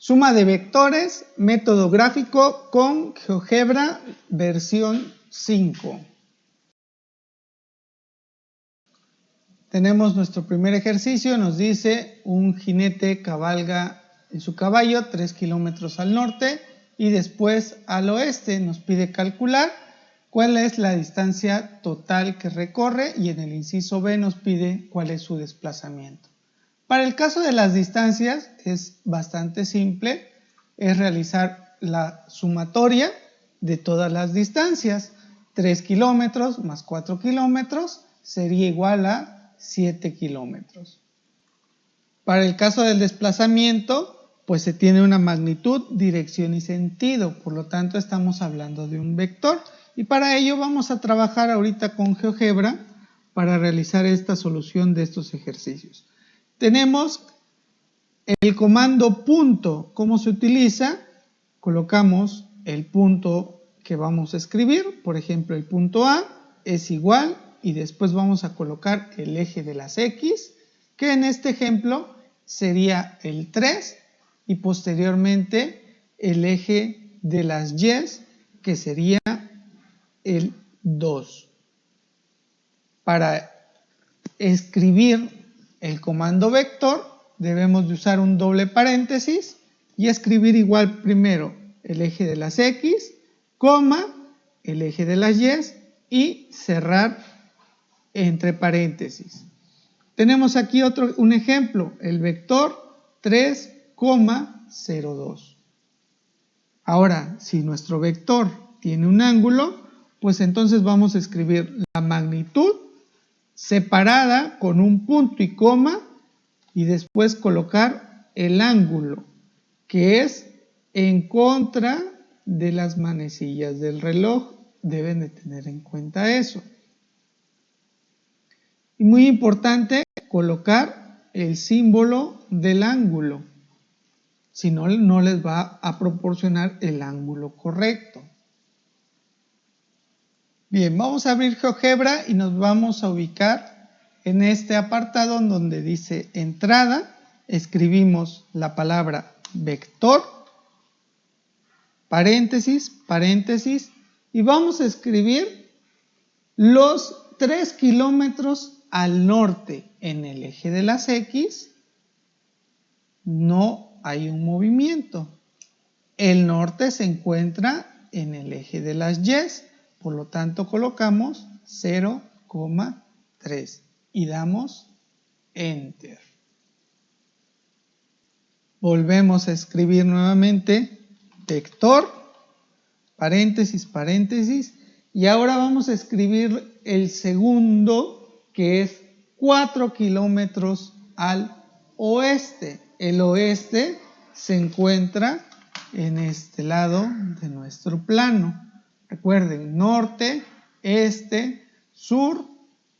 Suma de vectores, método gráfico con GeoGebra versión 5. Tenemos nuestro primer ejercicio, nos dice un jinete cabalga en su caballo 3 kilómetros al norte y después al oeste. Nos pide calcular cuál es la distancia total que recorre y en el inciso B nos pide cuál es su desplazamiento. Para el caso de las distancias es bastante simple, es realizar la sumatoria de todas las distancias. 3 kilómetros más 4 kilómetros sería igual a 7 kilómetros. Para el caso del desplazamiento, pues se tiene una magnitud, dirección y sentido, por lo tanto estamos hablando de un vector. Y para ello vamos a trabajar ahorita con GeoGebra para realizar esta solución de estos ejercicios. Tenemos el comando punto. ¿Cómo se utiliza? Colocamos el punto que vamos a escribir, por ejemplo el punto A es igual y después vamos a colocar el eje de las X, que en este ejemplo sería el 3 y posteriormente el eje de las Y, que sería el 2. Para escribir el comando vector debemos de usar un doble paréntesis y escribir igual primero el eje de las X, coma, el eje de las Y y cerrar entre paréntesis. Tenemos aquí un ejemplo, el vector 3,02. Ahora, si nuestro vector tiene un ángulo, pues entonces vamos a escribir la magnitud separada con un punto y coma y después colocar el ángulo, que es en contra de las manecillas del reloj. Deben de tener en cuenta eso. Y muy importante, colocar el símbolo del ángulo. Si no, no les va a proporcionar el ángulo correcto. Bien, vamos a abrir GeoGebra y nos vamos a ubicar en este apartado donde dice entrada. Escribimos la palabra vector, paréntesis, paréntesis, y vamos a escribir los 3 kilómetros al norte. En el eje de las X no hay un movimiento. El norte se encuentra en el eje de las Y, por lo tanto colocamos 0,3 y damos Enter. Volvemos a escribir nuevamente vector, paréntesis, paréntesis, y ahora vamos a escribir el segundo, que es 4 kilómetros al oeste. El oeste se encuentra en este lado de nuestro plano. Recuerden, norte, este, sur,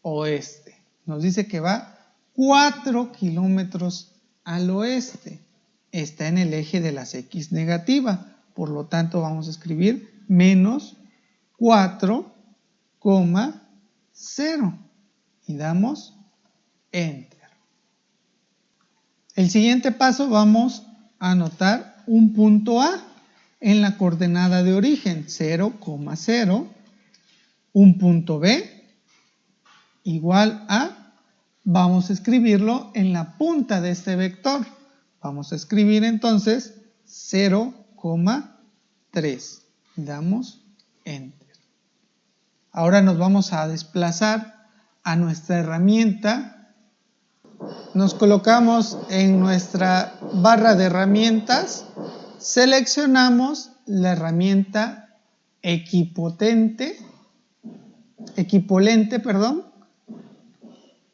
oeste. Nos dice que va 4 kilómetros al oeste. Está en el eje de las X negativa. Por lo tanto, vamos a escribir menos 4,0 y damos Enter. El siguiente paso vamos a anotar un punto A en la coordenada de origen, 0,0, un punto B igual a, vamos a escribirlo en la punta de este vector. Vamos a escribir entonces 0,3. Damos Enter. Ahora nos vamos a desplazar a nuestra herramienta. Nos colocamos en nuestra barra de herramientas, seleccionamos la herramienta equipolente,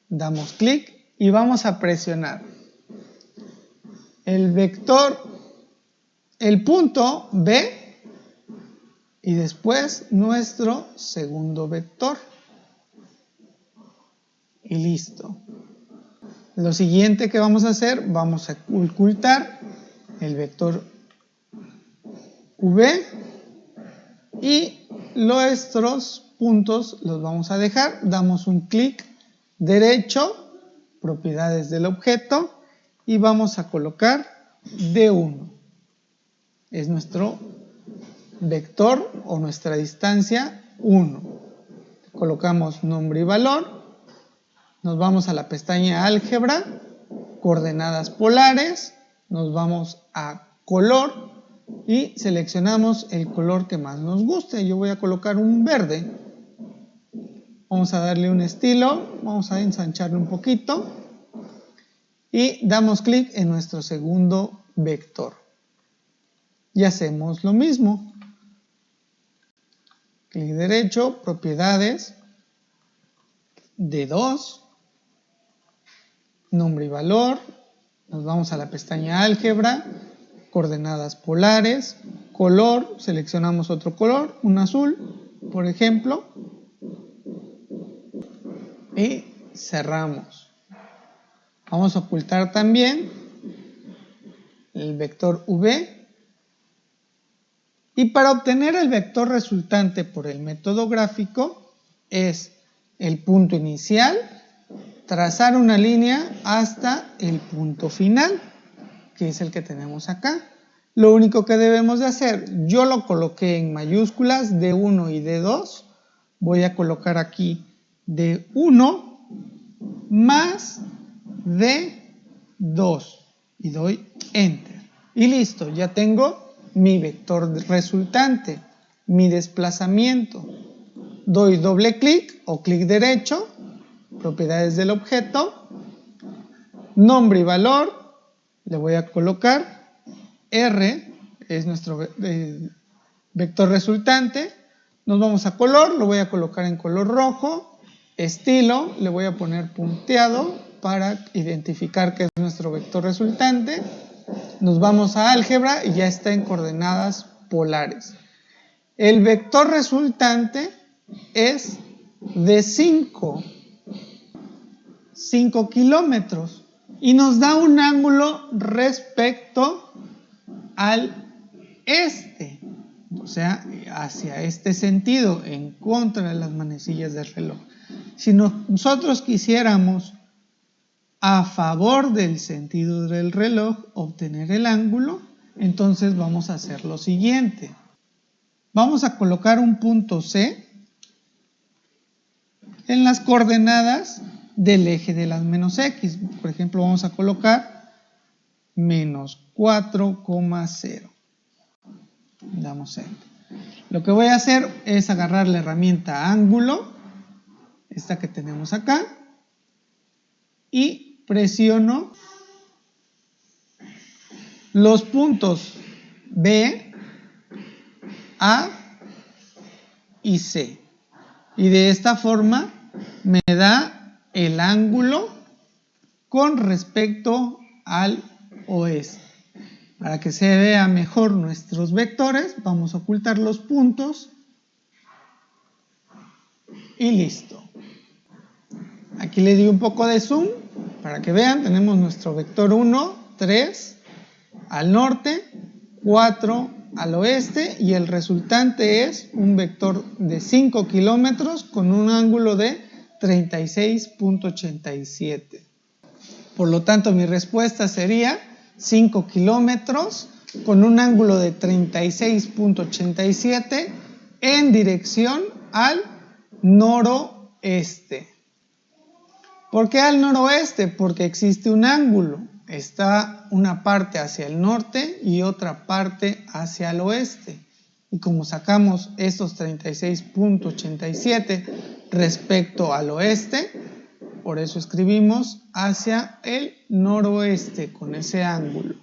damos clic y vamos a presionar el vector, el punto B y después nuestro segundo vector y listo. Lo siguiente que vamos a hacer, vamos a ocultar el vector V y nuestros puntos los vamos a dejar. Damos un clic derecho, propiedades del objeto, y vamos a colocar D1. es nuestro vector o nuestra distancia 1. Colocamos nombre y valor, nos vamos a la pestaña álgebra, coordenadas polares, nos vamos a color y seleccionamos el color que más nos guste. Yo voy a colocar un verde. Vamos a darle un estilo, vamos a ensancharlo un poquito y damos clic en nuestro segundo vector. Y hacemos lo mismo. Clic derecho, propiedades, D2, nombre y valor, nos vamos a la pestaña álgebra, coordenadas polares, color, seleccionamos otro color, un azul, por ejemplo, y cerramos. Vamos a ocultar también el vector V. Y para obtener el vector resultante por el método gráfico es el punto inicial, trazar una línea hasta el punto final, que es el que tenemos acá. Lo único que debemos de hacer, yo lo coloqué en mayúsculas, D1 y D2, voy a colocar aquí D1 más D2 y doy Enter. Y listo, ya tengo mi vector resultante, mi desplazamiento. Doy doble clic o clic derecho, propiedades del objeto, nombre y valor, le voy a colocar R, es nuestro vector resultante. Nos vamos a color, lo voy a colocar en color rojo, estilo, le voy a poner punteado para identificar que es nuestro vector resultante. Nos vamos a álgebra y ya está en coordenadas polares. El vector resultante es de 5 kilómetros y nos da un ángulo respecto al este, o sea, hacia este sentido, en contra de las manecillas del reloj. Si nosotros quisiéramos a favor del sentido del reloj obtener el ángulo, entonces vamos a hacer lo siguiente. Vamos a colocar un punto C en las coordenadas del eje de las menos X. Por ejemplo, vamos a colocar menos 4,0. Damos Enter. Lo que voy a hacer es agarrar la herramienta ángulo, esta que tenemos acá, y presiono los puntos B, A y C. Y de esta forma me da el ángulo con respecto al oeste. Para que se vea mejor nuestros vectores, vamos a ocultar los puntos y listo. Aquí le di un poco de zoom para que vean, tenemos nuestro vector 1, 3 al norte, 4 al oeste y el resultante es un vector de 5 kilómetros con un ángulo de 36,87. Por lo tanto, mi respuesta sería 5 kilómetros con un ángulo de 36,87 en dirección al noroeste. ¿Por qué al noroeste? Porque existe un ángulo. Está una parte hacia el norte y otra parte hacia el oeste. Y como sacamos estos 36,87 respecto al oeste, por eso escribimos hacia el noroeste con ese ángulo.